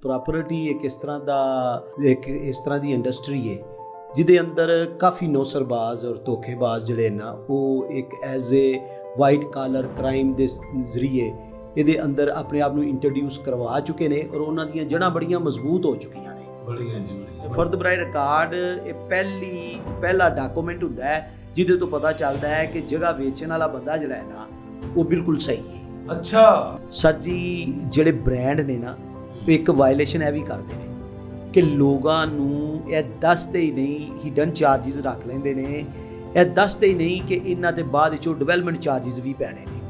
Property एक इस तरह की इंडस्ट्री है जिदे अंदर काफ़ी नौसरबाज और धोखेबाज जिहड़े ना वो एक as a white collar crime के जरिए ये अंदर अपने आप को इंट्रोड्यूस करवा चुके हैं और उन्हों दी जड़ां बड़ियां मजबूत हो चुकी ने। फर्द बराए रिकॉर्ड ये पहला डॉक्यूमेंट होंदा है जिदे तो पता चलता है कि जगह बेचने वाला बंदा जिहड़ा है ना वो बिल्कुल सही है। अच्छा सर जी, जिहड़े ब्रांड ने ना एक वायलेशन है भी करते हैं कि लोगों नूं यह दसते ही नहीं, हिडन चार्जिज रख लेंदे ने, यह दसते ही नहीं कि इन्हां दे बाद विचों डिवेलपमेंट चार्जिज भी पैने ने।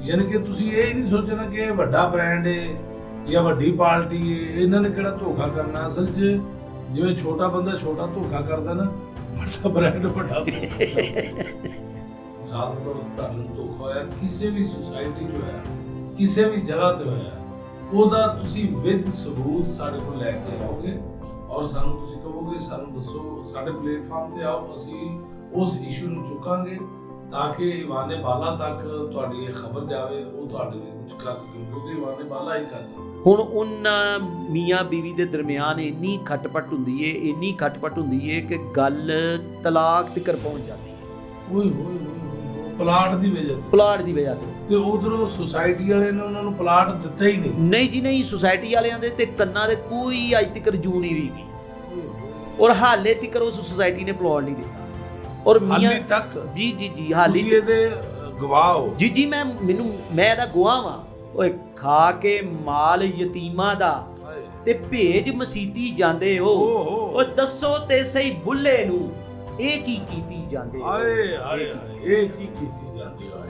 यानी कि तुसीं ये नहीं सोचना कि वड्डा ब्रांड है या वड्डी पार्टी है, इन्हां ने किहड़ा धोखा करना। असल च जिवें छोटा बंदा छोटा धोखा करदा ना, वड्डा ब्रांड वड्डा साथ तो ਤੁਹਾਨੂੰ ਧੋਖਾ ਹੋਇਆ ਕਿਸੇ ਵੀ ਸੁਸਾਇਟੀ 'ਚ ਹੋਇਆ, ਕਿਸੇ ਵੀ ਜਗ੍ਹਾ ਤੇ ਹੋਇਆ, ਉਹਦਾ ਤੁਸੀਂ ਵਿਦ ਸਬੂਤ ਸਾਡੇ ਕੋਲ ਲੈ ਕੇ ਆਓਗੇ ਔਰ ਸਾਨੂੰ ਤੁਸੀਂ ਕਹੋਗੇ ਸਾਨੂੰ ਦੱਸੋ, ਸਾਡੇ ਪਲੇਟਫਾਰਮ ਤੇ ਆਓ, ਅਸੀਂ ਉਸ ਇਸ਼ੂ ਨੂੰ ਚੁੱਕਾਂਗੇ ਤਾਂ ਕਿ ਇਵਾਨੇ ਬਾਲਾ ਤੱਕ ਤੁਹਾਡੀ ਇਹ ਖਬਰ ਜਾਵੇ, ਉਹ ਤੁਹਾਡੇ ਲਈ ਕੁਝ ਕਰ ਸਕਣ, ਕਿਉਂਕਿ ਇਵਾਨੇ ਬਾਲਾ ਹੀ ਕਰ ਸਕਦਾ। ਹੁਣ ਉਹਨਾਂ ਮੀਆਂ ਬੀਵੀ ਦੇ ਦਰਮਿਆਨ ਇੰਨੀ ਖਟਪਟ ਹੁੰਦੀ ਏ ਕਿ ਗੱਲ ਤਲਾਕ ਤੱਕ ਪਹੁੰਚ ਜਾਂਦੀ ਹੈ। ਓਏ ਹੋਏ ਪਲਾਟ ਦੀ ਵਜ੍ਹਾ ਤੋਂ ਤੇ ਉਧਰੋਂ ਸੁਸਾਇਟੀ ਵਾਲੇ ਨੇ ਉਹਨਾਂ ਨੂੰ ਪਲਾਟ ਦਿੱਤਾ ਹੀ ਨਹੀਂ ਜੀ ਨਹੀਂ। ਸੁਸਾਇਟੀ ਵਾਲਿਆਂ ਦੇ ਤੇ ਕੰਨਾਂ ਦੇ ਕੋਈ ਅੱਜ ਤੱਕ ਰਜੂ ਨਹੀਂ ਵੀਗੀ ਔਰ ਹਾਲੇ ਤੱਕ ਉਸ ਸੁਸਾਇਟੀ ਨੇ ਪਲਾਟ ਨਹੀਂ ਦਿੱਤਾ ਔਰ ਹਾਲੇ ਤੱਕ ਜੀ ਹਾਲੇ ਤੁਸੀਂ ਇਹਦੇ ਗਵਾਹ ਹੋ। ਜੀ ਮੈਂ ਇਹਦਾ ਗਵਾਹ ਵਾਂ। ਓਏ ਖਾ ਕੇ ਮਾਲ ਯਤੀਮਾਂ ਦਾ ਤੇ ਭੇਜ ਮਸੀਤੀ ਜਾਂਦੇ ਹੋ, ਓ ਦੱਸੋ ਤੇ ਸਹੀ ਬੁੱਲੇ ਨੂੰ ਇਹ ਕੀ ਕੀਤੀ ਜਾਂਦੇ ਹੋ। ਇਹ ਕੀ ਕੀਤੀ ਜਾਂਦੀ ਹੈ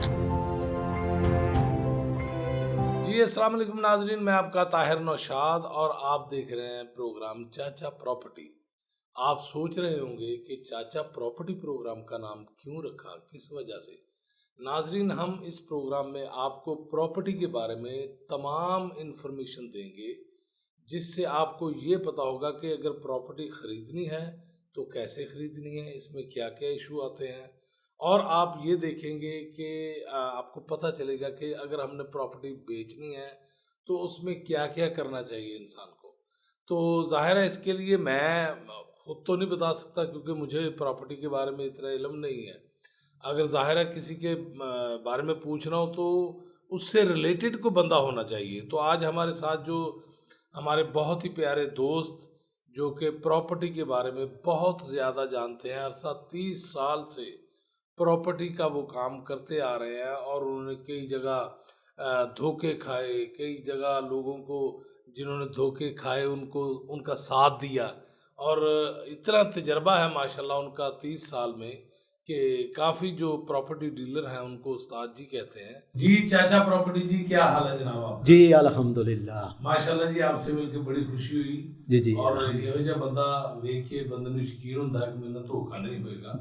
जी। अस्सलाम वालेकुम नाजरीन, मैं आपका ताहिर नौशाद और आप देख रहे हैं प्रोग्राम चाचा प्रॉपर्टी। आप सोच रहे होंगे कि चाचा प्रॉपर्टी प्रोग्राम का नाम क्यों रखा, किस वजह से। नाजरीन, हम इस प्रोग्राम में आपको प्रॉपर्टी के बारे में तमाम इन्फॉर्मेशन देंगे जिससे आपको ये पता होगा कि अगर प्रॉपर्टी ख़रीदनी है तो कैसे ख़रीदनी है, इसमें क्या क्या इशू आते हैं, और आप ये देखेंगे कि आपको पता चलेगा कि अगर हमने प्रॉपर्टी बेचनी है तो उसमें क्या क्या करना चाहिए इंसान को। तो ज़ाहिर है इसके लिए मैं ख़ुद तो नहीं बता सकता क्योंकि मुझे प्रॉपर्टी के बारे में इतना इल्म नहीं है। अगर ज़ाहिर है किसी के बारे में पूछना हो तो उससे रिलेटेड कोई बंदा होना चाहिए। तो आज हमारे साथ जो हमारे बहुत ही प्यारे दोस्त जो कि प्रॉपर्टी के बारे में बहुत ज़्यादा जानते हैं, अरसा 30 साल से प्रॉपर्टी का वो काम करते आ रहे हैं और उन्होंने कई जगह धोखे खाए, कई जगह लोगों को जिन्होंने धोखे खाए उनको उनका साथ दिया और इतना तजर्बा है माशाल्लाह उनका 30 साल में कि काफ़ी जो प्रॉपर्टी डीलर हैं उनको उस्ताद जी कहते हैं। जी चाचा प्रॉपर्टी जी, क्या हाल है जनाब आप? जी अल्हम्दुलिल्लाह माशाल्लाह जी, आपसे मिलकर बड़ी खुशी हुई जी। और ये जो बंदा वेख के बंदे नूं यकीन हुंदा कि मेरे नाल धोखा नहीं होएगा।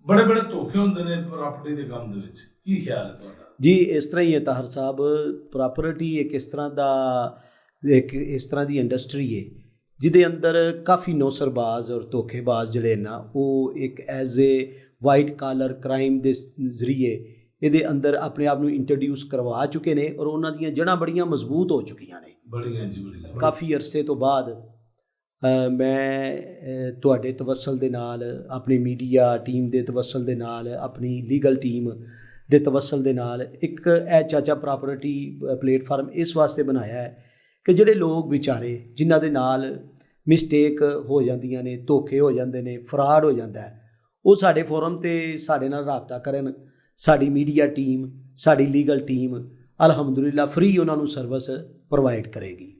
बड़े धोखे हुंदे ने प्रॉपर्टी दे काम दे विच, की ख्याल है तुहाडा? जी इस तरह ही है ताहिर साहब, प्रॉपर्टी एक इस तरह की इंडस्ट्री है जिदे अंदर काफ़ी नौसरबाज और धोखेबाज जिहड़े ना वो एक as a white collar crime के जरिए ये अंदर अपने आप को इंट्रोड्यूस करवा चुके हैं और उन्हों दी जड़ां बड़ियां मजबूत हो चुकी ने। काफ़ी अरसे तो बाद मैं तुहाडे तवसल दे नाल, अपनी मीडिया टीम के तवसल दे नाल, अपनी लीगल टीम के तवसल दे नाल एक चाचा प्रॉपर्टी प्लेटफार्म इस वास्ते बनाया है कि जिहड़े लोग बेचारे जिन्हां दे नाल मिसटेक हो जांदियां ने, धोखे हो जांदे ने, फ्रॉड हो जाता है, वो साडे फोरम ते साडे नाल राबता करन। साडी मीडिया टीम, साडी लीगल टीम अलहमदुलिल्लाह फ्री उन्होंने सर्विस प्रोवाइड करेगी।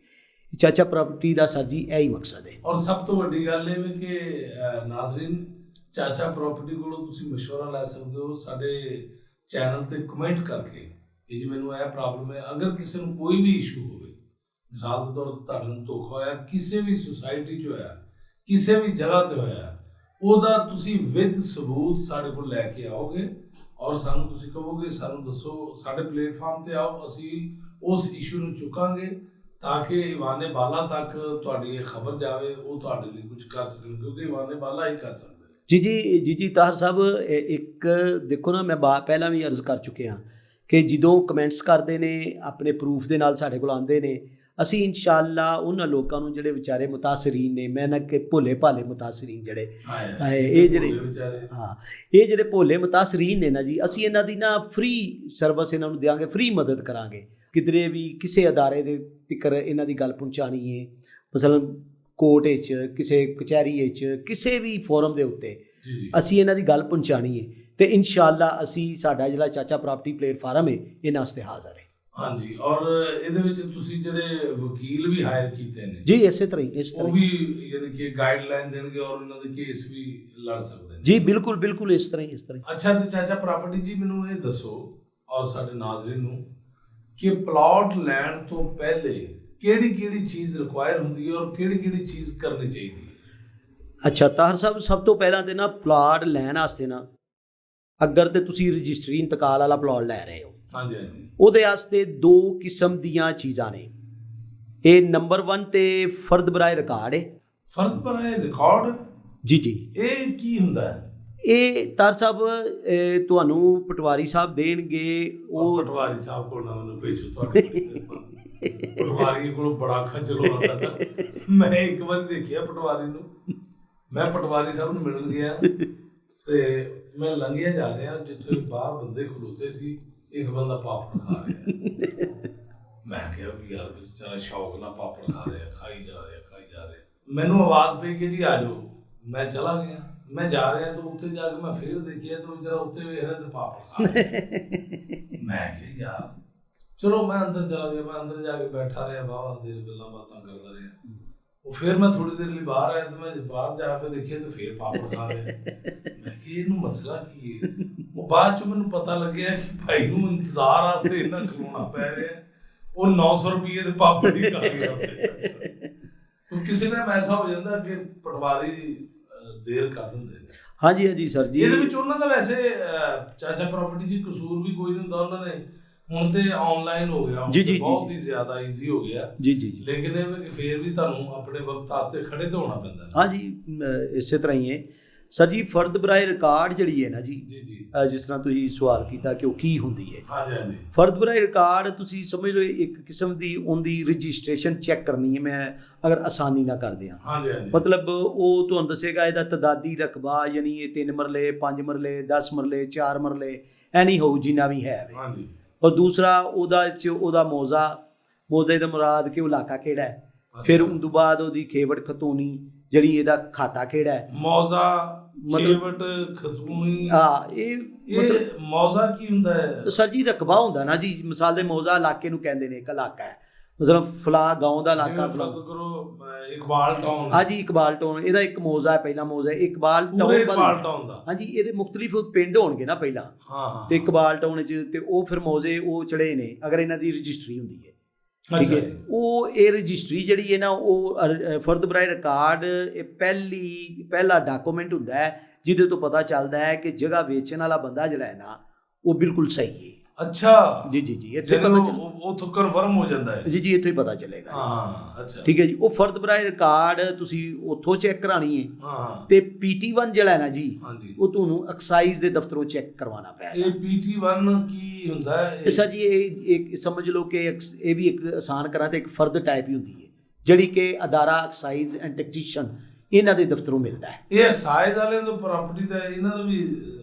चाचा प्रॉपर्टी का सर जी यही मकसद है। और सब तो वड्डी गल है कि नाजरीन चाचा प्रॉपर्टी कोलों तुसीं मशवरा लै सकते हो साडे चैनल ते कमेंट करके कि जी मैनूं यह प्रॉब्लम है। अगर किसी को कोई भी इशू हो, मिसाल के तौर पर तुहाडे नाल धोखा होया, किसी भी सुसाइटी च होया, किसी भी जगह ते होया, ਉਹਦਾ ਤੁਸੀਂ ਵਿਦ ਸਬੂਤ ਸਾਡੇ ਕੋਲ ਲੈ ਕੇ ਆਓਗੇ ਔਰ ਸਾਨੂੰ ਤੁਸੀਂ ਕਹੋਗੇ ਸਾਨੂੰ ਦੱਸੋ, ਸਾਡੇ ਪਲੇਟਫਾਰਮ ਤੇ ਆਓ, ਅਸੀਂ ਉਸ ਇਸ਼ੂ ਨੂੰ ਚੁੱਕਾਂਗੇ ਤਾਂ ਕਿ ਇਵਾਨੇ ਬਾਲਾ ਤੱਕ ਤੁਹਾਡੀ ਇਹ ਖਬਰ ਜਾਵੇ, ਉਹ ਤੁਹਾਡੇ ਲਈ ਕੁਝ ਕਰ ਸਕਣ, ਕਿਉਂਕਿ ਇਵਾਨੇ ਬਾਲਾ ਹੀ ਕਰ ਸਕਦੇ ਨੇ। ਜੀ ਤਾਹਿਰ ਸਾਹਿਬ, ਇੱਕ ਦੇਖੋ ਨਾ, ਮੈਂ ਪਹਿਲਾਂ ਵੀ ਅਰਜ਼ ਕਰ ਚੁੱਕਿਆ ਕਿ ਜਦੋਂ ਕਮੈਂਟਸ ਕਰਦੇ ਨੇ ਆਪਣੇ ਪ੍ਰੂਫ ਦੇ ਨਾਲ ਸਾਡੇ ਕੋਲ ਆਉਂਦੇ ਨੇ, ਅਸੀਂ ਇਨਸ਼ਾਅੱਲਾ ਉਹਨਾਂ ਲੋਕਾਂ ਨੂੰ ਜਿਹੜੇ ਵਿਚਾਰੇ ਮੁਤਾਸਰੀਨ ਨੇ, ਮੈਂ ਨਾ ਕਿ ਭੋਲੇ ਭਾਲੇ ਮੁਤਾਸਰੀਨ ਜਿਹੜੇ ਇਹ ਜਿਹੜੇ ਭੋਲੇ ਮੁਤਾਸਰੀਨ ਨੇ ਨਾ ਜੀ, ਅਸੀਂ ਇਹਨਾਂ ਦੀ ਨਾ ਫ੍ਰੀ ਸਰਵਿਸ ਇਹਨਾਂ ਨੂੰ ਦਿਆਂਗੇ, ਫ੍ਰੀ ਮਦਦ ਕਰਾਂਗੇ। ਕਿਧਰੇ ਵੀ ਕਿਸੇ ਅਦਾਰੇ ਦੇ ਤਿੱਕਰ ਇਹਨਾਂ ਦੀ ਗੱਲ ਪਹੁੰਚਾਉਣੀ ਹੈ, ਮਸਲਨ ਕੋਰਟ ਵਿੱਚ, ਕਿਸੇ ਕਚਹਿਰੀ ਵਿੱਚ, ਕਿਸੇ ਵੀ ਫੋਰਮ ਦੇ ਉੱਤੇ ਅਸੀਂ ਇਹਨਾਂ ਦੀ ਗੱਲ ਪਹੁੰਚਾਉਣੀ ਹੈ, ਤੇ ਇਨਸ਼ਾਅੱਲਾ ਅਸੀਂ ਸਾਡਾ ਜਿਹੜਾ ਚਾਚਾ ਪ੍ਰਾਪਰਟੀ ਪਲੇਟਫਾਰਮ ਹੈ ਇਹਨਾਂ ਵਾਸਤੇ ਹਾਜ਼ਰ ਹੈ। ਹਾਂਜੀ, ਔਰ ਇਹਦੇ ਵਿੱਚ ਤੁਸੀਂ ਜਿਹੜੇ ਵਕੀਲ ਵੀ ਹਾਇਰ ਕੀਤੇ ਨੇ ਜੀ, ਇਸੇ ਤਰ੍ਹਾਂ ਹੀ, ਇਸ ਤਰ੍ਹਾਂ ਉਹ ਵੀ ਯਾਨੀ ਕਿ ਗਾਈਡਲਾਈਨ ਦੇਣਗੇ ਔਰ ਉਹਨਾਂ ਦੇ ਕੇਸ ਵੀ ਲੜ ਸਕਦੇ ਨੇ ਜੀ। ਬਿਲਕੁਲ ਬਿਲਕੁਲ ਇਸ ਤਰ੍ਹਾਂ ਹੀ। ਅੱਛਾ, ਤੇ ਚਾਚਾ ਪ੍ਰਾਪਰਟੀ ਜੀ ਮੈਨੂੰ ਇਹ ਦੱਸੋ ਔਰ ਸਾਡੇ ਨਾਜ਼ਰੀਨ ਨੂੰ ਕਿ ਪਲਾਟ ਲੈਣ ਤੋਂ ਪਹਿਲੇ ਕਿਹੜੀ ਚੀਜ਼ ਰਿਕੁਆਇਰ ਹੁੰਦੀ ਹੈ ਔਰ ਕਿਹੜੀ ਚੀਜ਼ ਕਰਨੀ ਚਾਹੀਦੀ ਹੈ? ਅੱਛਾ ਤਾਹਰ ਸਾਹਿਬ, ਸਭ ਤੋਂ ਪਹਿਲਾਂ ਤੇ ਨਾ ਪਲਾਟ ਲੈਣ ਵਾਸਤੇ ਨਾ, ਅਗਰ ਤੇ ਤੁਸੀਂ ਰਜਿਸਟਰੀ ਇੰਤਕਾਲ ਵਾਲਾ ਪਲਾਟ ਲੈ ਰਹੇ ਹੋ, ਹਾਂਜੀ, ਉਹਦੇ ਵਾਸਤੇ 2 ਕਿਸਮ ਦੀਆਂ ਚੀਜ਼ਾਂ ਨੇ। ਇਹ ਨੰਬਰ 1 ਤੇ ਫਰਦ ਬਰਾਏ ਰਿਕਾਰਡ ਹੈ। ਫਰਦ ਬਰਾਏ ਰਿਕਾਰਡ? ਜੀ। ਇਹ ਕੀ ਹੁੰਦਾ ਹੈ? ਇਹ ਤਾਰ ਸਾਹਿਬ ਤੁਹਾਨੂੰ ਪਟਵਾਰੀ ਸਾਹਿਬ ਦੇਣਗੇ। ਉਹ ਪਟਵਾਰੀ ਸਾਹਿਬ ਕੋਲ ਨਾ ਮੈਨੂੰ ਭੇਜੋ, ਤੁਹਾਡੇ ਪਟਵਾਰੀ ਕੋਲ ਬੜਾ ਖੱਜਲ ਹੋਣਾ ਪੈਂਦਾ। ਮੈਂ ਇੱਕ ਵਾਰ ਦੇਖਿਆ ਪਟਵਾਰੀ ਨੂੰ, ਮੈਂ ਪਟਵਾਰੀ ਸਾਹਿਬ ਨੂੰ ਮਿਲਣ ਗਿਆ ਤੇ ਮੈਂ ਲੰਘਿਆ ਜਾ ਰਿਹਾ, ਜਿੱਥੇ ਬਾਹਰ ਬੰਦੇ ਖਲੋਤੇ ਸੀ, ਇੱਕ ਬੰਦਾ ਪਾਪੜ ਖਾ ਰਿਹਾ। ਮੈਂ ਕਿਹਾ ਯਾਰ ਵਿਚਾਰਾ ਸ਼ੌਕ ਨਾਲ ਪਾਪੜ ਖਾ ਰਿਹਾ, ਖਾਈ ਜਾ ਰਿਹਾ। ਮੈਨੂੰ ਆਵਾਜ਼ ਪਈ ਕਿ ਜੀ ਆ ਜਾਓ। ਮੈਂ ਚਲਾ ਗਿਆ, ਮੈਂ ਜਾ ਰਿਹਾ ਤਾਂ ਉੱਤੇ ਜਾ ਕੇ ਮੈਂ ਫਿਰ ਦੇਖਿਆ ਤਾਂ ਵਿਚਾਰਾ ਉੱਤੇ ਵੇਖ ਰਿਹਾ ਤੇ ਪਾਪੜ ਖਾ ਰਿਹਾ। ਮੈਂ ਕਿਹਾ ਯਾਰ ਚਲੋ, ਮੈਂ ਅੰਦਰ ਚਲਾ ਗਿਆ। ਮੈਂ ਅੰਦਰ ਜਾ ਕੇ ਬੈਠਾ ਰਿਹਾ, ਬਾਹਰ ਦੇਰ ਗੱਲਾਂ ਬਾਤਾਂ ਕਰਦਾ ਰਿਹਾ। ਉਹ ਫਿਰ ਮੈਂ ਥੋੜੀ ਦੇਰ ਲਈ ਬਾਹਰ ਆਇਆ ਤੇ ਮੈਂ ਬਾਹਰ ਜਾ ਕੇ ਦੇਖਿਆ ਤੇ ਫਿਰ ਪਾਪੜ ਖਾ ਰਿਹਾ। ਮੈਂ ਕਿਹਾ ਇਹਨੂੰ ਮਸਲਾ ਕੀ ਹੈ? ਉਹ ਬਾਅਦ ਚ ਮੈਨੂੰ ਪਤਾ ਲੱਗਿਆ ਕਿ ਭਾਈ ਨੂੰ ਇੰਤਜ਼ਾਰ ਵਾਸਤੇ ਇੰਨਾ ਖਲੋਣਾ ਪੈ ਰਿਹਾ, ਉਹ 900 ਰੁਪਏ ਦੇ ਪਾਪੜ ਹੀ ਖਾ ਗਿਆ। ਕਿਸੇ ਟਾਈਮ ਐਸਾ ਹੋ ਜਾਂਦਾ ਕਿ ਪਟਵਾਰੀ ਦੇਰ ਕਰ ਦਿੰਦੇ ਨੇ। ਹਾਂਜੀ ਸਰ ਜੀ। ਇਹਦੇ ਵਿੱਚ ਉਹਨਾਂ ਦਾ ਵੈਸੇ ਚਾਚਾ ਪ੍ਰਾਪਰਟੀ ਜੀ ਕਸੂਰ ਵੀ ਕੋਈ ਨਹੀਂ ਹੁੰਦਾ। ਉਹਨਾਂ ਨੇ ਹੁਣ ਤੇ ਆਨਲਾਈਨ ਹੋ ਗਿਆ, ਬਹੁਤ ਹੀ ਜ਼ਿਆਦਾ ਈਜ਼ੀ ਹੋ ਗਿਆ ਜੀ। ਲੇਕਿਨ ਇਹ ਫਿਰ ਵੀ ਤੁਹਾਨੂੰ ਆਪਣੇ ਵਕਤ ਵਾਸਤੇ ਖੜੇ ਤਾਂ ਹੋਣਾ ਪੈਂਦਾ। ਹਾਂਜੀ, ਇਸੇ ਤਰ੍ਹਾਂ ਹੀ ਹੈ ਸਰ ਜੀ। ਫਰਦ ਬਰਾਏ ਰਿਕਾਰਡ ਜਿਹੜੀ ਹੈ ਨਾ ਜੀ, ਜਿਸ ਤਰ੍ਹਾਂ ਤੁਸੀਂ ਸਵਾਲ ਕੀਤਾ ਕਿ ਉਹ ਕੀ ਹੁੰਦੀ ਹੈ। ਹਾਂਜੀ, ਫਰਦ ਬਰਾਏ ਰਿਕਾਰਡ ਤੁਸੀਂ ਸਮਝ ਲਓ ਇੱਕ ਕਿਸਮ ਦੀ ਉਹਦੀ ਰਜਿਸਟ੍ਰੇਸ਼ਨ ਚੈੱਕ ਕਰਨੀ ਹੈ। ਮੈਂ ਅਗਰ ਆਸਾਨੀ ਨਾਲ ਕਰਦੇ ਹਾਂ, ਮਤਲਬ ਉਹ ਤੁਹਾਨੂੰ ਦੱਸੇਗਾ ਇਹਦਾ ਤਦਾਦੀ ਰਕਬਾ, ਯਾਨੀ ਇਹ 3 ਮਰਲੇ 5 ਮਰਲੇ 10 ਮਰਲੇ 4 ਮਰਲੇ ਐਨੀ ਹੋਊ ਜਿੰਨਾ ਵੀ ਹੈ। ਔਰ ਦੂਸਰਾ ਉਹਦਾ ਮੌਜ਼ੇ ਦਾ ਮੁਰਾਦ ਕਿ ਉਹ ਇਲਾਕਾ ਕਿਹੜਾ ਹੈ। ਫਿਰ ਉਸ ਤੋਂ ਬਾਅਦ ਉਹਦੀ ਖੇਵਟ ਖਤੂਨੀ, ਜਿਹੜੀ ਇਹਦਾ ਖਾਤਾ ਕਿਹੜਾ ਹੈ। ਮੌਜ਼ਾ, ਖੇਵਟ ਖਤੂਨੀ, ਇਹ ਮੌਜ਼ਾ ਕੀ ਹੁੰਦਾ ਹੈ ਸਰ ਜੀ? ਰਕਬਾ ਹੁੰਦਾ ਨਾ ਜੀ। ਮਿਸਾਲ ਦੇ ਮੌਜ਼ਾ ਇਲਾਕੇ ਨੂੰ ਕਹਿੰਦੇ ਨੇ, ਇੱਕ ਇਲਾਕਾ ਹੈ ਮਤਲਬ ਫਲਾ ਗਾਉਂ ਦਾ ਇਲਾਕਾ, ਇਕਬਾਲ ਟਾਊਨ। ਹਾਂਜੀ, ਇਕਬਾਲ ਟਾਊਨ ਇਹਦਾ ਇੱਕ ਮੌਜ਼ਾ ਹੈ, ਪਹਿਲਾ ਮੌਜ਼ਾ ਇਕਬਾਲ ਟਾਊਨ ਦਾ। ਹਾਂਜੀ, ਇਹਦੇ ਮੁਖਤਲਿਫ ਪਿੰਡ ਹੋਣਗੇ ਨਾ ਪਹਿਲਾਂ, ਤੇ ਇਕਬਾਲ ਟਾਊਨ 'ਚ ਤੇ ਉਹ ਫਿਰ ਮੌਜ਼ੇ ਉਹ ਚੜੇ ਨੇ ਅਗਰ ਇਹਨਾਂ ਦੀ ਰਜਿਸਟਰੀ ਹੁੰਦੀ ਹੈ। ਠੀਕ ਹੈ, ਉਹ ਇਹ ਰਜਿਸਟਰੀ ਜਿਹੜੀ ਹੈ ਨਾ, ਉਹ ਫਰਦ ਬਰਾਏ ਰਿਕਾਰਡ ਇਹ ਪਹਿਲਾ ਡਾਕੂਮੈਂਟ ਹੁੰਦਾ ਹੈ ਜਿਹਦੇ ਤੋਂ ਪਤਾ ਚੱਲਦਾ ਹੈ ਕਿ ਜਗ੍ਹਾ ਵੇਚਣ ਵਾਲਾ ਬੰਦਾ ਜਿਹੜਾ ਹੈ ਨਾ ਉਹ ਬਿਲਕੁਲ ਸਹੀ ਹੈ। ਅੱਛਾ ਜੀ, ਇੱਥੇ ਪਤਾ ਉੱਥੋਂ ਕਨਫਰਮ ਹੋ ਜਾਂਦਾ ਹੈ ਜੀ, ਇੱਥੋਂ ਹੀ ਪਤਾ ਚੱਲੇਗਾ। ਹਾਂ, ਅੱਛਾ, ਠੀਕ ਹੈ ਜੀ। ਉਹ ਫਰਦ ਬਰਾਏ ਰਿਕਾਰਡ ਤੁਸੀਂ ਉੱਥੋਂ ਚੈੱਕ ਕਰਾਣੀ ਹੈ। ਤੇ PT1 ਜਿਹੜਾ ਹੈ ਨਾ ਜੀ, ਉਹ ਤੁਹਾਨੂੰ ਐਕਸਾਈਜ਼ ਦੇ ਦਫ਼ਤਰੋਂ ਚੈੱਕ ਕਰਵਾਉਣਾ ਪਏਗਾ। ਇਹ PT1 ਕੀ ਹੁੰਦਾ ਹੈ ਸਰ ਜੀ? ਇਹ ਸਮਝ ਲਓ ਕਿ ਇਹ ਵੀ ਇੱਕ ਆਸਾਨ ਕਰਾਂ ਤੇ ਇੱਕ ਫਰਦ ਟਾਈਪ ਹੀ ਹੁੰਦੀ ਹੈ, ਜਿਹੜੀ ਕਿ ਅਦਾਰਾ ਐਕਸਾਈਜ਼ ਐਂਡ ਟੈਕਸੀਸ਼ਨ ਇਹਨਾਂ ਦੇ ਦਫ਼ਤਰੋਂ ਮਿਲਦਾ ਹੈ। ਇਹ ਐਕਸਾਈਜ਼ ਵਾਲਿਆਂ ਤੋਂ ਪ੍ਰਾਪਰਟੀ ਦਾ ਇਹਨਾਂ ਦਾ ਵੀ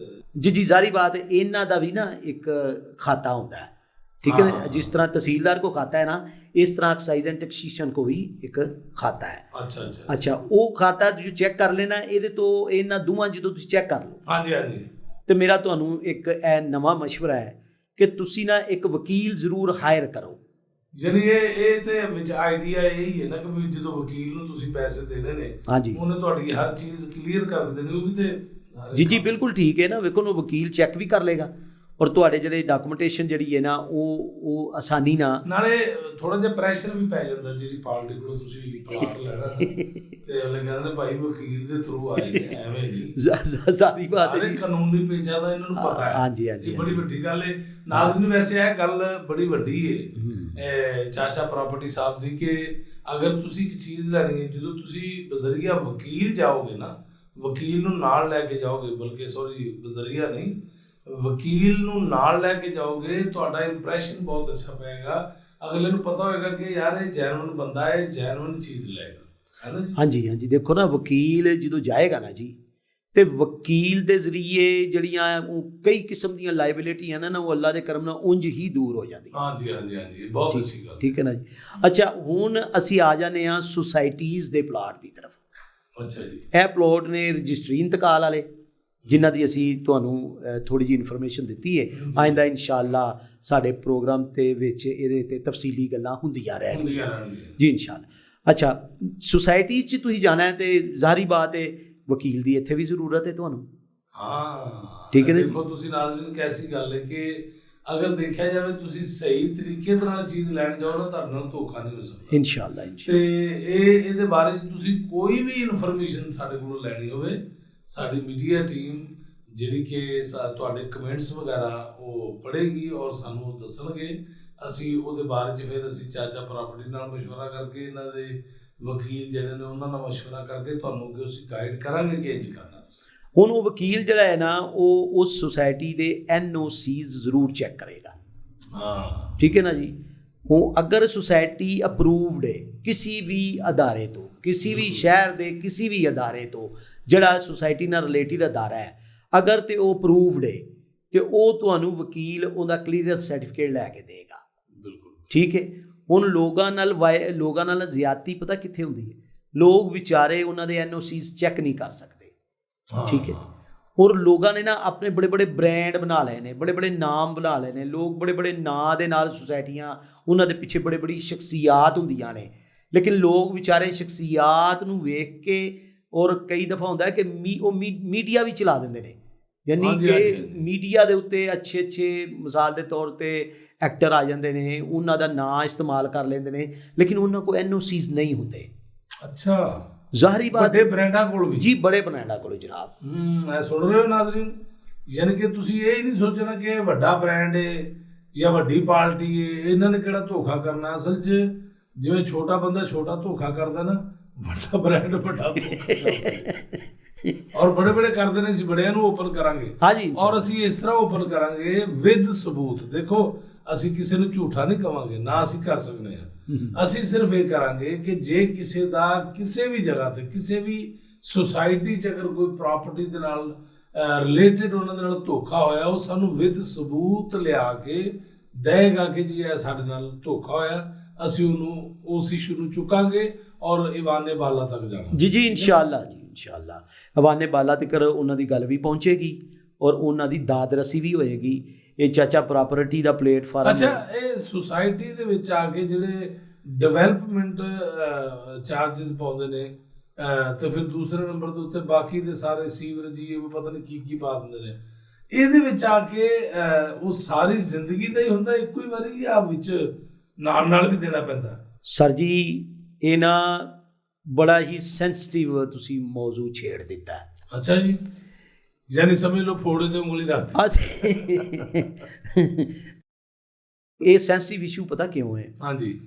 ਜੀ ਜ਼ਾਰੀ ਬਾਤ ਹੈ, ਇਹਨਾਂ ਦਾ ਵੀ ਨਾ ਇੱਕ ਖਾਤਾ ਹੁੰਦਾ ਹੈ। ਠੀਕ ਹੈ ਨਾ, ਜਿਸ ਤਰ੍ਹਾਂ ਤਹਿਸੀਲਦਾਰ ਕੋ ਖਾਤਾ ਹੈ ਨਾ, ਇਸ ਤਰ੍ਹਾਂ ਐਕਸਾਈਜ਼ ਐਂਡ ਟੈਕਸੀਸ਼ਨ ਕੋ ਵੀ ਇੱਕ ਖਾਤਾ ਹੈ। ਅੱਛਾ, ਉਹ ਖਾਤਾ ਤੁਸੀਂ ਚੈੱਕ ਕਰ ਲੈਣਾ। ਇਹਦੇ ਤੋਂ ਇਹਨਾਂ ਦੋਵਾਂ ਜਦੋਂ ਤੁਸੀਂ ਚੈੱਕ ਕਰ ਲਓ, ਤੇ ਮੇਰਾ ਤੁਹਾਨੂੰ ਇੱਕ ਇਹ ਨਵਾਂ ਮਸ਼ਵਰਾ ਹੈ ਕਿ ਤੁਸੀਂ ਨਾ ਇੱਕ ਵਕੀਲ ਜ਼ਰੂਰ ਹਾਇਰ ਕਰੋ। ਯਾਨੀ ਇਹ ਤੇ ਵਿੱਚ ਆਈਡੀਆ ਇਹ ਹੀ ਹੈ ਨਾ ਕਿ ਜਦੋਂ ਵਕੀਲ ਨੂੰ ਤੁਸੀਂ ਪੈਸੇ ਦੇਣੇ ਨੇ, ਉਹਨੇ ਤੁਹਾਡੀ ਹਰ ਚੀਜ਼ ਕਲੀਅਰ ਕਰ ਦੇਣੀ। ਉਹ ਵੀ ਤੇ ਜੀ ਬਿਲਕੁਲ ਠੀਕ ਹੈ ਨਾ। ਵੇਖੋ ਨਾ, ਵਕੀਲ ਚੈੱਕ ਵੀ ਕਰ ਲੇਗਾ ਔਰ ਤੁਹਾਡੇ ਜਿਹੜੇ ਡਾਕੂਮੈਂਟੇਸ਼ਨ ਜਿਹੜੀ ਹੈ ਨਾ ਉਹ ਆਸਾਨੀ ਨਾਲ, ਨਾਲੇ ਥੋੜਾ ਜਿਹਾ ਪ੍ਰੈਸ਼ਰ ਵੀ ਪੈ ਜਾਂਦਾ ਜਿਹੜੀ ਪਾਰਟੀ ਕੋਲੋਂ ਤੁਸੀਂ ਪਲਾਟ ਲੈਣਾ ਤੇ ਉਹਨੇ ਕਹਿੰਦੇ ਭਾਈ ਵਕੀਲ ਦੇ ਥਰੂ ਆਏ ਨੇ, ਐਵੇਂ ਨਹੀਂ। ਸਾਰੀ ਬਾਤ ਹੈ, ਕਾਨੂੰਨੀ ਪੇਚਾ ਦਾ ਇਹਨਾਂ ਨੂੰ ਪਤਾ ਹੈ। ਹਾਂਜੀ, ਬੜੀ ਵੱਡੀ ਗੱਲ ਹੈ ਨਾਜ਼ਰੀਨ। ਵੈਸੇ ਇਹ ਗੱਲ ਬੜੀ ਵੱਡੀ ਹੈ ਚਾਚਾ ਪ੍ਰਾਪਰਟੀ ਸਾਹਿਬ ਦੀ ਕਿ ਅਗਰ ਤੁਸੀਂ ਇੱਕ ਚੀਜ਼ ਲੈਣੀ ਹੈ, ਜਦੋਂ ਤੁਸੀਂ ਬਜ਼ਰੀਆ ਵਕੀਲ ਜਾਓਗੇ ਨਾ, ਵਕੀਲ ਨੂੰ ਨਾਲ ਲੈ ਕੇ ਜਾਓਗੇ, ਬਲਕਿ ਸੌਰੀ ਬਜ਼ਰੀਆ ਨਹੀਂ, ਵਕੀਲ ਨੂੰ ਨਾਲ ਲੈ ਕੇ ਜਾਓਗੇ, ਤੁਹਾਡਾ ਇੰਪ੍ਰੈਸ਼ਨ ਬਹੁਤ ਅੱਛਾ ਪਏਗਾ। ਅਗਲੇ ਨੂੰ ਪਤਾ ਹੋਏਗਾ ਕਿ ਯਾਰ ਇਹ ਜੈਨੂਇਨ ਬੰਦਾ ਹੈ, ਜੈਨੂਇਨ ਚੀਜ਼ ਲਏਗਾ, ਹੈ ਨਾ ਜੀ। ਹਾਂਜੀ ਹਾਂਜੀ, ਦੇਖੋ ਨਾ ਵਕੀਲ ਜਦੋਂ ਜਾਏਗਾ ਨਾ ਜੀ, ਤੇ ਵਕੀਲ ਦੇ ਜ਼ਰੀਏ ਜਿਹੜੀਆਂ ਉਹ ਕਈ ਕਿਸਮ ਦੀਆਂ ਲਾਇਬਿਲਿਟੀਆਂ ਨੇ ਨਾ, ਉਹ ਅੱਲਾ ਦੇ ਕਰਮ ਨਾਲ ਉਂਝ ਹੀ ਦੂਰ ਹੋ ਜਾਂਦੀਆਂ। ਹਾਂਜੀ ਹਾਂਜੀ ਹਾਂਜੀ, ਬਹੁਤ ਅੱਛੀ ਗੱਲ। ਠੀਕ ਹੈ ਨਾ ਜੀ। ਅੱਛਾ, ਹੁਣ ਅਸੀਂ ਆ ਜਾਂਦੇ ਹਾਂ ਸੁਸਾਇਟੀਜ਼ ਦੇ ਪਲਾਟ ਦੀ ਤਰਫ। ਅੱਛਾ ਜੀ। ਇਹ ਪਲਾਟ ਨੇ ਰਜਿਸਟਰੀ ਇੰਤਕਾਲ ਵਾਲੇ, ਜਿਨ੍ਹਾਂ ਦੀ ਅਸੀਂ ਤੁਹਾਨੂੰ ਥੋੜ੍ਹੀ ਜਿਹੀ ਇਨਫੋਰਮੇਸ਼ਨ ਦਿੱਤੀ ਹੈ। ਆਇੰਦਾ ਇਨਸ਼ਾਅੱਲਾ ਸਾਡੇ ਪ੍ਰੋਗਰਾਮ ਦੇ ਵਿੱਚ ਇਹਦੇ 'ਤੇ ਤਫਸੀਲੀ ਗੱਲਾਂ ਹੁੰਦੀਆਂ ਰਹਿਣਗੀਆਂ ਜੀ ਇਨਸ਼ਾਅੱਲਾ। ਅੱਛਾ, ਸੁਸਾਇਟੀਜ਼ 'ਚ ਤੁਸੀਂ ਜਾਣਾ ਹੈ ਤੇ ਜ਼ਾਹਰੀ ਬਾਤ ਹੈ ਵਕੀਲ ਦੀ ਇੱਥੇ ਵੀ ਜ਼ਰੂਰਤ ਹੈ ਤੁਹਾਨੂੰ। ਹਾਂ, ਠੀਕ ਹੈ ਨਾ। ਦੇਖੋ ਤੁਸੀਂ ਨਾਜ਼ਰੀਨ ਕੈਸੀ ਗੱਲ ਹੈ ਕਿ ਅਗਰ ਦੇਖਿਆ ਜਾਵੇ ਤੁਸੀਂ ਸਹੀ ਤਰੀਕੇ ਦੇ ਨਾਲ ਚੀਜ਼ ਲੈਣ ਜਾਓ ਨਾ, ਤੁਹਾਡੇ ਨਾਲ ਧੋਖਾ ਨਹੀਂ ਹੋ ਸਕਦਾ ਇਨਸ਼ਾਅੱਲਾ। ਤੇ ਇਹਦੇ ਬਾਰੇ 'ਚ ਤੁਸੀਂ ਕੋਈ ਵੀ ਇਨਫੋਰਮੇਸ਼ਨ ਸਾਡੇ ਕੋਲੋਂ ਲੈਣੀ ਹੋਵੇ, ਸਾਡੀ ਮੀਡੀਆ ਟੀਮ ਜਿਹੜੀ ਕਿ ਤੁਹਾਡੇ ਕਮੈਂਟਸ ਵਗੈਰਾ ਉਹ ਪੜ੍ਹੇਗੀ ਔਰ ਸਾਨੂੰ ਦੱਸਣਗੇ। ਅਸੀਂ ਉਹਦੇ ਬਾਰੇ 'ਚ ਫਿਰ ਅਸੀਂ ਚਾਚਾ ਪ੍ਰਾਪਰਟੀ ਨਾਲ ਮਸ਼ਵਰਾ ਕਰਕੇ, ਇਹਨਾਂ ਦੇ ਵਕੀਲ ਜਿਹੜੇ ਨੇ ਉਹਨਾਂ ਨਾਲ ਮਸ਼ਵਰਾ ਕਰਕੇ ਤੁਹਾਨੂੰ ਅੱਗੇ ਅਸੀਂ ਗਾਈਡ ਕਰਾਂਗੇ ਕਿ ਇੰਝ ਕਰਨਾ। ਹੁਣ ਉਹ ਵਕੀਲ ਜਿਹੜਾ ਹੈ ਨਾ, ਉਹ ਉਸ ਸੁਸਾਇਟੀ ਦੇ NOCs ਜ਼ਰੂਰ ਚੈੱਕ ਕਰੇਗਾ। ਹਾਂ, ਠੀਕ ਹੈ ਨਾ ਜੀ। ਉਹ ਅਗਰ ਸੁਸਾਇਟੀ ਅਪਰੂਵਡ ਹੈ ਕਿਸੇ ਵੀ ਅਦਾਰੇ ਤੋਂ, ਕਿਸੇ ਵੀ ਸ਼ਹਿਰ ਦੇ ਕਿਸੇ ਵੀ ਅਦਾਰੇ ਤੋਂ, ਜਿਹੜਾ ਸੁਸਾਇਟੀ ਨਾਲ ਰਿਲੇਟਿਡ ਅਦਾਰਾ ਹੈ, ਅਗਰ ਤੇ ਉਹ ਅਪਰੂਵਡ ਹੈ ਤੇ ਉਹ ਤੁਹਾਨੂੰ ਵਕੀਲ ਉਹਦਾ ਕਲੀਅਰੈਂਸ ਸਰਟੀਫਿਕੇਟ ਲੈ ਕੇ ਦੇਗਾ। ਬਿਲਕੁਲ ਠੀਕ ਹੈ। ਹੁਣ ਲੋਕਾਂ ਨਾਲ ਜ਼ਿਆਦਤੀ ਪਤਾ ਕਿੱਥੇ ਹੁੰਦੀ ਹੈ? ਲੋਕ ਵਿਚਾਰੇ ਉਹਨਾਂ ਦੇ NOCs ਚੈੱਕ ਨਹੀਂ ਕਰ ਸਕਦੇ। ਠੀਕ ਹੈ। ਔਰ ਲੋਕਾਂ ਨੇ ਨਾ ਆਪਣੇ ਬੜੇ ਬੜੇ ਬ੍ਰਾਂਡ ਬਣਾ ਲਏ ਨੇ, ਬੜੇ ਬੜੇ ਨਾਮ ਬਣਾ ਲਏ ਨੇ। ਲੋਕ ਬੜੇ ਬੜੇ ਨਾਂ ਦੇ ਨਾਲ ਸੁਸਾਇਟੀਆਂ, ਉਹਨਾਂ ਦੇ ਪਿੱਛੇ ਬੜੇ ਬੜੀ ਸ਼ਖਸੀਆਤ ਹੁੰਦੀਆਂ ਨੇ, ਲੇਕਿਨ ਲੋਕ ਵਿਚਾਰੇ ਸ਼ਖਸੀਆਤ ਨੂੰ ਵੇਖ ਕੇ, ਔਰ ਕਈ ਦਫਾ ਹੁੰਦਾ ਕਿ ਉਹ ਮੀਡੀਆ ਵੀ ਚਲਾ ਦਿੰਦੇ ਨੇ, ਯਾਨੀ ਕਿ ਮੀਡੀਆ ਦੇ ਉੱਤੇ ਅੱਛੇ ਅੱਛੇ ਮਿਸਾਲ ਦੇ ਤੌਰ 'ਤੇ ਐਕਟਰ ਆ ਜਾਂਦੇ ਨੇ, ਉਹਨਾਂ ਦਾ ਨਾਂ ਇਸਤੇਮਾਲ ਕਰ ਲੈਂਦੇ ਨੇ, ਲੇਕਿਨ ਉਹਨਾਂ ਕੋਲ NOCs ਨਹੀਂ ਹੁੰਦੇ। ਅੱਛਾ, ਜ਼ਾਹਰੀ ਬਾਤ ਵੱਡੇ ਬ੍ਰਾਂਡਾਂ ਕੋਲ ਵੀ ਜੀ, ਬੜੇ ਬ੍ਰਾਂਡਾਂ ਕੋਲ ਜਨਾਬ। ਮੈਂ ਸੁਣ ਰਹੇ ਹੋ ਨਾਜ਼ਰੀਨ, ਯਾਨੀ ਕਿ ਤੁਸੀਂ ਇਹ ਨਹੀਂ ਸੋਚਣਾ ਕਿ ਇਹ ਵੱਡਾ ਬ੍ਰਾਂਡ ਹੈ ਜਾਂ ਵੱਡੀ ਪਾਰਟੀ ਹੈ, ਇਹਨਾਂ ਨੇ ਕਿਹੜਾ ਧੋਖਾ ਕਰਨਾ। ਅਸਲ 'ਚ ਜਿਵੇਂ ਛੋਟਾ ਬੰਦਾ ਛੋਟਾ ਧੋਖਾ ਕਰਦਾ ਨਾ, ਵੱਡਾ ਬ੍ਰਾਂਡ ਵੱਡਾ ਔਰ ਬੜੇ ਬੜੇ ਕਰਦੇ ਨੇ। ਅਸੀਂ ਬੜਿਆਂ ਨੂੰ ਓਪਨ ਕਰਾਂਗੇ। ਹਾਂਜੀ, ਔਰ ਅਸੀਂ ਇਸ ਤਰ੍ਹਾਂ ਓਪਨ ਕਰਾਂਗੇ ਵਿਦ ਸਬੂਤ। ਦੇਖੋ ਅਸੀਂ ਕਿਸੇ ਨੂੰ ਝੂਠਾ ਨਹੀਂ ਕਵਾਂਗੇ, ਨਾ ਅਸੀਂ ਕਰ ਸਕਦੇ ਹਾਂ। ਅਸੀਂ ਸਿਰਫ ਇਹ ਕਰਾਂਗੇ ਕਿ ਜੇ ਕਿਸੇ ਦਾ ਕਿਸੇ ਵੀ ਜਗ੍ਹਾ ਤੇ, ਕਿਸੇ ਵੀ ਸੁਸਾਇਟੀ 'ਚ ਅਗਰ ਕੋਈ ਪ੍ਰਾਪਰਟੀ ਦੇ ਨਾਲ ਰਿਲੇਟਿਡ ਉਹਨਾਂ ਦੇ ਨਾਲ ਧੋਖਾ ਹੋਇਆ, ਉਹ ਸਾਨੂੰ ਵਿਦ ਸਬੂਤ ਲਿਆ ਕੇ ਦੇਗਾ ਕਿ ਜੀ ਇਹ ਸਾਡੇ ਨਾਲ ਧੋਖਾ ਹੋਇਆ। ਅਸੀਂ ਉਹਨੂੰ ਉਸ ਇਸ਼ੂ ਨੂੰ ਚੁੱਕਾਂਗੇ ਔਰ ਇਵਾਨੇ ਬਾਲਾ ਤੱਕ ਜਾਵਾਂਗੇ। ਜੀ ਇਨਸ਼ਾਅੱਲਾ ਜੀ ਇਨਸ਼ਾਅੱਲਾ। ਇਵਾਨੇ ਬਾਲਾ ਤੱਕ ਉਹਨਾਂ ਦੀ ਗੱਲ ਵੀ ਪਹੁੰਚੇਗੀ ਔਰ ਉਹਨਾਂ ਦੀ ਦਾਦਰਸੀ ਵੀ ਹੋਏਗੀ। ਇਹ ਚਾਚਾ ਪ੍ਰਾਪਰਟੀ ਦਾ ਪਲੇਟਫਾਰਮ। ਅੱਛਾ, ਇਹ ਸੁਸਾਇਟੀ ਦੇ ਵਿੱਚ ਆ ਕੇ ਜਿਹੜੇ ਡਿਵੈਲਪਮੈਂਟ ਚਾਰजेस ਪਾਉਂਦੇ ਨੇ, ਤੇ ਫਿਰ ਦੂਸਰੇ ਨੰਬਰ ਦੇ ਉੱਤੇ ਬਾਕੀ ਦੇ ਸਾਰੇ ਸੀਵਰੇਜ ਇਹ ਪਤਾ ਨਹੀਂ ਕੀ ਪਾ ਦਿੰਦੇ ਨੇ, ਇਹਦੇ ਵਿੱਚ ਆ ਕੇ ਉਹ ਸਾਰੀ ਜ਼ਿੰਦਗੀ ਦਾ ਹੀ ਹੁੰਦਾ ਇੱਕੋ ਹੀ ਵਾਰੀ, ਜਾਂ ਵਿੱਚ ਨਾਲ ਵੀ ਦੇਣਾ ਪੈਂਦਾ? ਸਰ ਜੀ, ਇਹ ਨਾ ਬੜਾ ਹੀ ਸੈਂਸਿਟਿਵ ਤੁਸੀਂ ਮੌਜੂ ਛੇੜ ਦਿੱਤਾ। ਅੱਛਾ ਜੀ, ਯਾਨੀ ਸਮਝ ਲਓ ਫੋੜੇ ਤੇ ਉਂਗਲੀ ਰੱਖ। ਇਹ ਸੈਂਸਿਟਿਵ ਇਸ਼ੂ ਪਤਾ ਕਿਉਂ ਹੈ? ਹਾਂਜੀ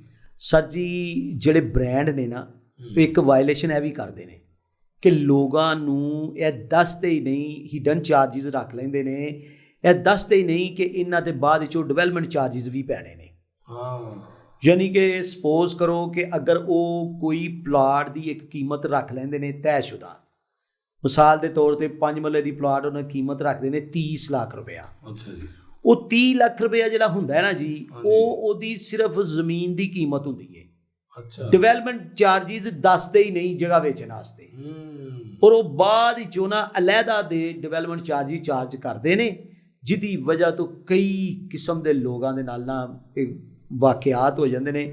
ਸਰ ਜੀ, ਜਿਹੜੇ ਬ੍ਰਾਂਡ ਨੇ ਨਾ, ਇੱਕ ਵਾਇਲੇਸ਼ਨ ਇਹ ਵੀ ਕਰਦੇ ਨੇ ਕਿ ਲੋਕਾਂ ਨੂੰ ਇਹ ਦੱਸਦੇ ਹੀ ਨਹੀਂ, ਹਿਡਨ ਚਾਰजेस ਰੱਖ ਲੈਂਦੇ ਨੇ। ਇਹ ਦੱਸਦੇ ਹੀ ਨਹੀਂ ਕਿ ਇਹਨਾਂ ਦੇ ਬਾਅਦ ਵਿੱਚੋਂ ਡਿਵੈਲਪਮੈਂਟ ਚਾਰजेस ਵੀ ਪੈਣੇ ਨੇ। ਯਾਨੀ ਕਿ ਸਪੋਜ਼ ਕਰੋ ਕਿ ਅਗਰ ਉਹ ਕੋਈ ਪਲਾਟ ਦੀ ਇੱਕ ਕੀਮਤ ਰੱਖ ਲੈਂਦੇ ਨੇ ਤੈਅਸ਼ੁਦਾ, ਮਿਸਾਲ ਦੇ ਤੌਰ 'ਤੇ 5 ਮਰਲੇ ਦੀ ਪਲਾਟ ਉਹਨਾਂ ਕੀਮਤ ਰੱਖਦੇ ਨੇ 30 ਲੱਖ ਰੁਪਇਆ। ਅੱਛਾ ਜੀ। ਉਹ 30 ਲੱਖ ਰੁਪਇਆ ਜਿਹੜਾ ਹੁੰਦਾ ਹੈ ਨਾ ਜੀ, ਉਹਦੀ ਸਿਰਫ ਜ਼ਮੀਨ ਦੀ ਕੀਮਤ ਹੁੰਦੀ ਹੈ। ਅੱਛਾ, ਡਿਵੈਲਪਮੈਂਟ ਚਾਰजेस ਦੱਸਦੇ ਹੀ ਨਹੀਂ ਜਗ੍ਹਾ ਵੇਚਣ ਵਾਸਤੇ, ਔਰ ਉਹ ਬਾਅਦ ਵਿੱਚੋਂ ਨਾ ਅਲੱਗਾ ਦੇ ਡਿਵੈਲਪਮੈਂਟ ਚਾਰजेस ਚਾਰਜ ਕਰਦੇ ਨੇ, ਜਿਹਦੀ ਵਜ੍ਹਾ ਤੋਂ ਕਈ ਕਿਸਮ ਦੇ ਲੋਕਾਂ ਦੇ ਨਾਲ ਨਾ ਇਹ ਵਾਕਿਆਤ ਹੋ ਜਾਂਦੇ ਨੇ।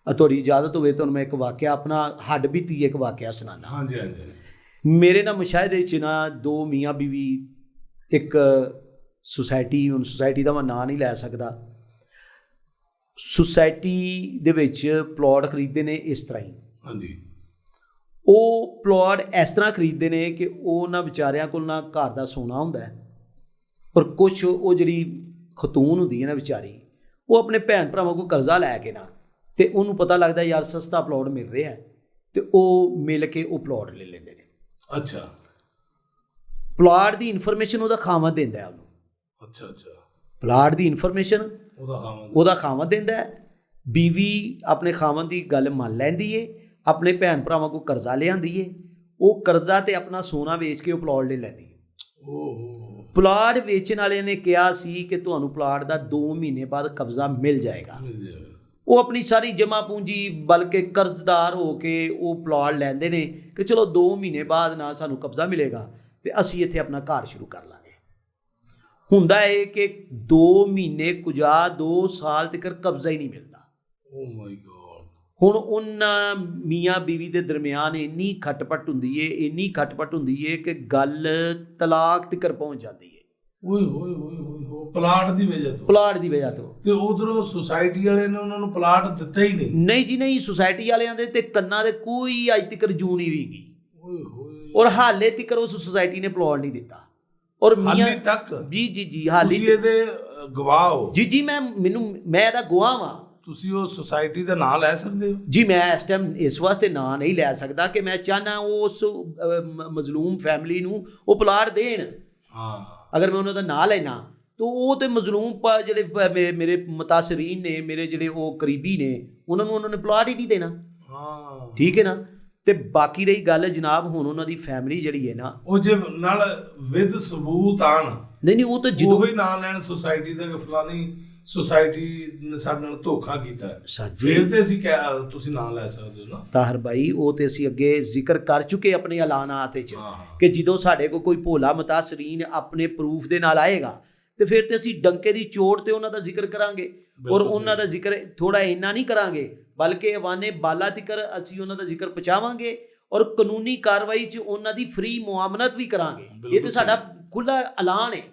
ਤੁਹਾਡੀ ਇਜਾਜ਼ਤ ਹੋਵੇ ਤੁਹਾਨੂੰ ਮੈਂ ਇੱਕ ਵਾਕਿਆ, ਆਪਣਾ ਹੱਡ ਬੀਤੀ ਇੱਕ ਵਾਕਿਆ ਸੁਣਾਉਣਾ। ਹਾਂਜੀ ਹਾਂਜੀ। ਮੇਰੇ ਨਾ ਮੁਸ਼ਾਹਦੇ 'ਚ ਨਾ 2 ਮੀਆਂ ਬੀਵੀ ਇੱਕ ਸੁਸਾਇਟੀ, ਹੁਣ ਸੁਸਾਇਟੀ ਦਾ ਮੈਂ ਨਾਂ ਨਹੀਂ ਲੈ ਸਕਦਾ, ਸੁਸਾਇਟੀ ਦੇ ਵਿੱਚ ਪਲਾਟ ਖਰੀਦਦੇ ਨੇ ਇਸ ਤਰ੍ਹਾਂ ਹੀ। ਹਾਂਜੀ। ਉਹ ਪਲਾਟ ਇਸ ਤਰ੍ਹਾਂ ਖਰੀਦਦੇ ਨੇ ਕਿ ਉਹਨਾਂ ਵਿਚਾਰਿਆਂ ਕੋਲ ਨਾ ਘਰ ਦਾ ਸੋਨਾ ਹੁੰਦਾ ਔਰ ਕੁਛ ਉਹ ਜਿਹੜੀ ਖਤੂਨ ਹੁੰਦੀ ਹੈ ਨਾ ਵਿਚਾਰੀ, ਉਹ ਆਪਣੇ ਭੈਣ ਭਰਾਵਾਂ ਕੋਲ ਕਰਜ਼ਾ ਲੈ ਕੇ ਨਾ, ਤੇ ਉਹਨੂੰ ਪਤਾ ਲੱਗਦਾ ਯਾਰ ਸਸਤਾ ਪਲਾਟ ਮਿਲ ਰਿਹਾ, ਤੇ ਉਹ ਮਿਲ ਕੇ ਉਹ ਪਲਾਟ ਲੈ ਲੈਂਦੇ ਨੇ। ਅੱਛਾ, ਪਲਾਟ ਦੀ ਇਨਫੋਰਮੇਸ਼ਨ ਉਹਦਾ ਖਾਵੰਦ ਦਿੰਦਾ ਹੈ ਉਹਨੂੰ। ਅੱਛਾ ਅੱਛਾ। ਪਲਾਟ ਦੀ ਇਨਫੋਰਮੇਸ਼ਨ ਉਹਦਾ ਖਾਵੰਦ ਦਿੰਦਾ ਹੈ, बीवी अपने खावन की गल मान लैंदी है, अपने भैन भरावां को कर्जा लियांदी है, वो कर्जा ते अपना सोना वेच के वो प्लॉट ले लैंदी है। प्लाट वेचण वाले ने कहा सी कि तुहानूं प्लाट का 2 महीने बाद कब्जा मिल जाएगा। वो अपनी सारी जमा पूंजी बल्कि कर्जदार हो के वो प्लाट लैंदे ने कि चलो 2 महीने बाद ना सानूं कब्जा मिलेगा तो असीं इत्थे अपना घर शुरू कर लांगे। हुंदा है कि 2 महीने कुजा 2 साल तक कब्जा ही नहीं मिलता। हुण उन्हां मियाँ बीवी के दरम्यान इन्नी खटपट हुंदी है, इन्नी खटपट हुंदी है कि गल तलाक तक पहुँच जाती है। प्लाट की वजह तो उधरों सोसाइटी वाले ने उन्होंने प्लाट दिता ही नहीं जी नहीं। सोसाइटी वालियां दे ते कन्नां दे कोई अज तक जू नहीं रही और हाले तक उस सोसाइटी ने प्लाट नहीं दिता। और मियाँ तक जी हाले गवाह हो जी मैं गवाह वां। ਤੁਸੀਂ ਉਹ ਸੋਸਾਇਟੀ ਦਾ ਨਾਂ ਲੈ ਸਕਦੇ ਹੋ ਜੀ। ਮੈਂ ਇਸ ਟਾਈਮ ਇਸ ਵਾਸਤੇ ਨਾਂ ਨਹੀਂ ਲੈ ਸਕਦਾ ਕਿ ਮੈਂ ਚਾਹਨਾ ਉਸ ਮਜ਼ਲੂਮ ਫੈਮਿਲੀ ਨੂੰ ਉਹ ਪਲਾਟ ਦੇਣ। ਅਗਰ ਮੈਂ ਉਹਨਾਂ ਦਾ ਨਾਂ ਲੈਣਾ ਤਾਂ ਉਹ ਤੇ ਮਜ਼ਲੂਮ ਜਿਹੜੇ ਮੇਰੇ ਮੁਤਾਸਰੀਨ ਨੇ, ਮੇਰੇ ਜਿਹੜੇ ਉਹ ਕਰੀਬੀ ਨੇ, ਉਹਨਾਂ ਨੇ ਪਲਾਟ ਹੀ ਨਹੀਂ ਦੇਣਾ। ਠੀਕ ਹੈ ਨਾ। ਤੇ ਬਾਕੀ ਰਹੀ ਗੱਲ ਜਨਾਬ, ਹੁਣ ਉਹਨਾਂ ਦੀ ਫੈਮਿਲੀ ਜਿਹੜੀ ਹੈ ਨਾ, ਉਹ ਜੇ ਨਾਲ ਵਿਦ ਸਬੂਤ ਆਣ, ਨਹੀਂ ਉਹ ਤਾਂ ਜਦੋਂ ਹੀ ਨਾਂ ਲੈਣ ਸੋਸਾਇਟੀ ਦਾ ਕਿ ਫਲਾਨੀ सोसाइटी ने साडे नाल धोखा कीता है, फिर ते असीं तुसीं नाम लै सकदे हो ना ताहिर भाई। वो तो असीं अगे जिक्र कर चुके अपने ऐलानात कि जदों साडे कोई भोला मुतासरीन अपने प्रूफ दे नाल आएगा तो फिर तो असीं डंके दी चोट ते उन्हां दा जिक्र करांगे। और उन्हां दा जिक्र थोड़ा इन्ना नहीं करांगे बल्कि अवाने बाला तिकर असीं उन्हां दा जिक्र पहुंचावांगे और कानूनी कार्रवाई च उन्हां दी फ्री मुआमनत भी करांगे। ये तो साडा खुला ऐलान है,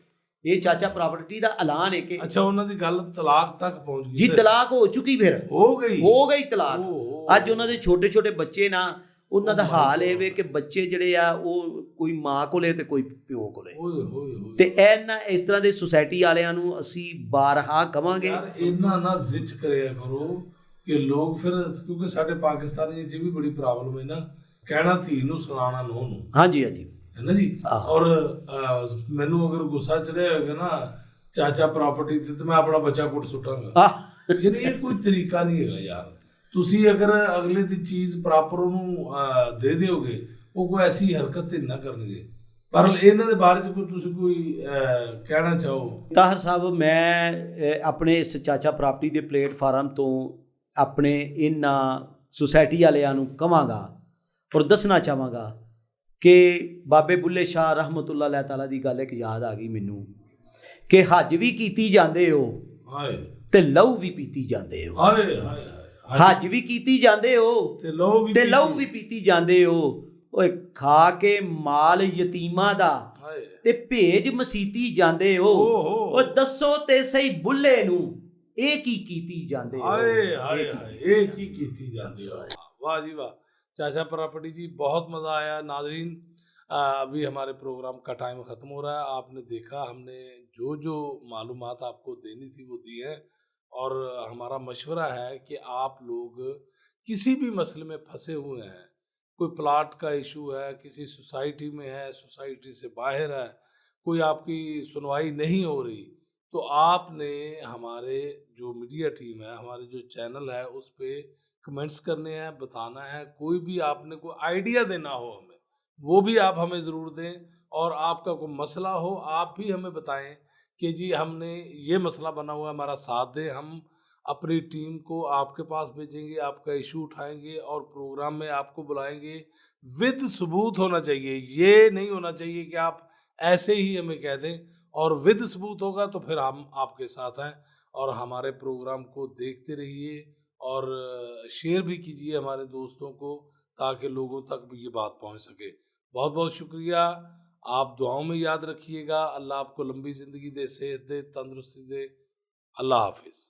ये चाचा प्रॉपर्टी का ऐलान है कि अच्छा उन्होंने गल तलाक तक पहुंच गई जी। तलाक हो चुकी, फिर हो गई तलाक। अज उन्होंने छोटे छोटे बच्चे ना, उन्हों का हाल है कि बच्चे जड़े आ वो कोई माँ को ते कोई प्यो को ते इस तरह के सोसाइटी वालियां नूं असीं बारहा कवांगे इन्ना ना जिच करिया करो कि लोग फिर, क्योंकि साडे पाकिस्तानी च भी बड़ी प्रॉब्लम है ना, कहना धी नूं सुनाना नूं नूं। हाँ जी है ना जी। और मैनू अगर गुस्सा चढ़िया होगा ना चाचा प्रॉपर्टी ते तो मैं अपना बच्चा कुट सुटांगा। यानी ये कोई तरीका नहीं है यार। तुसी अगर अगले दी चीज़ प्रॉपर उन्होंने दे दोगे वो कोई ऐसी हरकत ना करनगे। पर इन्हां दे बारे च तुसी कोई कहना चाहो? ताहिर साहब, मैं अपने इस चाचा प्रॉपर्टी के प्लेटफार्म तो अपने इन्हां सोसाइटी वालियां नूं कहांगा और दसना चाहांगा कि बाबे बुल्ले शाह रहमतुल्लाह तआला दी गल एक याद आ गई मैनू कि हज भी कीती जांदे हो ते लहू भी पीती जांदे हो। हज भी कीती जांदे हो ते लहू भी पीती जांदे हो। ओए खा के माल यतीमां दा ते भेज मसीती जांदे हो। ओ दसो ते सही बुल्ले नू ਇਹ ਕੀ ਕੀਤੀ ਜਾਂਦੇ ਹੋ? ਇਹ ਕੀ ਕੀਤੀ ਜਾਂਦੇ हो? वाह जी वाह। चाचा प्रॉपर्टी जी, बहुत मज़ा आया। नाजरीन, अभी हमारे प्रोग्राम का टाइम ख़त्म हो रहा है। आपने देखा हमने जो जो मालूमात आपको देनी थी वो दी है। और हमारा मशवरा है कि आप लोग किसी भी मसले में फंसे हुए हैं, कोई प्लाट का इशू है, किसी सोसाइटी में है, सोसाइटी से बाहर है, कोई आपकी सुनवाई नहीं हो रही, तो आपने हमारे जो मीडिया टीम है, हमारे जो चैनल है, उस पर कमेंट्स करने हैं, बताना है। कोई भी आपने कोई आइडिया देना हो हमें, वो भी आप हमें ज़रूर दें। और आपका कोई मसला हो, आप भी हमें बताएं कि जी हमने ये मसला बना हुआ है, हमारा साथ दें। हम अपनी टीम को आपके पास भेजेंगे, आपका इशू उठाएंगे और प्रोग्राम में आपको बुलाएंगे। विद सबूत होना चाहिए, ये नहीं होना चाहिए कि आप ऐसे ही हमें कह दें। और विद सबूत होगा तो फिर हम आपके साथ हैं। और हमारे प्रोग्राम को देखते रहिए और शेयर भी कीजिए हमारे दोस्तों को, ताकि लोगों तक भी ये बात पहुंच सके। बहुत बहुत शुक्रिया। आप दुआओं में याद रखिएगा। अल्लाह आपको लंबी ज़िंदगी दे, सेहत दे, तंदुरुस्ती दे। अल्लाह हाफिज़।